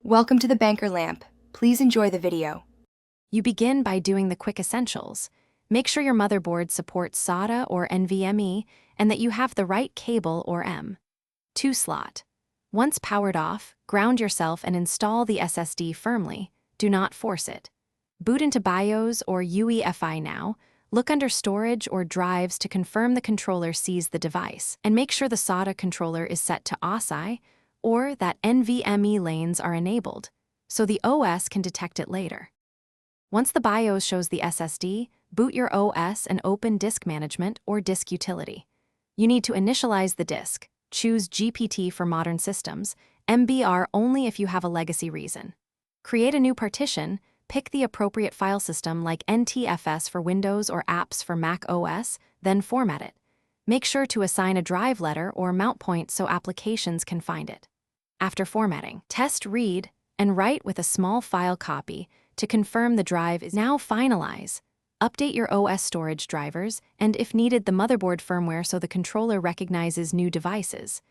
Welcome to the Banker Lamp. Please enjoy the video. You begin by doing the quick essentials. Make sure your motherboard supports SATA or NVMe and that you have the right cable or M.2 slot. Once powered off, ground yourself and install the SSD firmly. Do not force it. Boot into BIOS or UEFI now. Look under storage or drives to confirm the controller sees the device, and make sure the SATA controller is set to OSI or that NVMe lanes are enabled, so the OS can detect it later. Once the BIOS shows the SSD, boot your OS and open Disk Management or Disk Utility. You need to initialize the disk. Choose GPT for modern systems, MBR only if you have a legacy reason. Create a new partition, pick the appropriate file system like NTFS for Windows or apps for Mac OS, then format it. Make sure to assign a drive letter or mount point so applications can find it. After formatting, test read and write with a small file copy to confirm the drive is now finalized. Update your OS storage drivers and, if needed, the motherboard firmware so the controller recognizes new devices.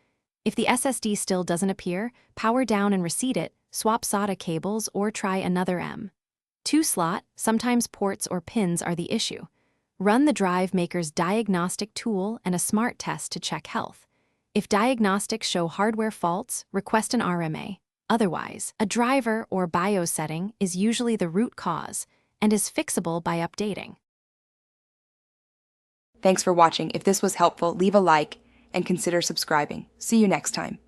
If the SSD still doesn't appear, power down and reseat it, swap SATA cables, or try another M.2 slot. Sometimes ports or pins are the issue. Run the drive maker's diagnostic tool and a smart test to check health. If diagnostics show hardware faults, request an RMA. Otherwise, a driver or BIOS setting is usually the root cause and is fixable by updating. Thanks for watching. If this was helpful, leave a like and consider subscribing. See you next time.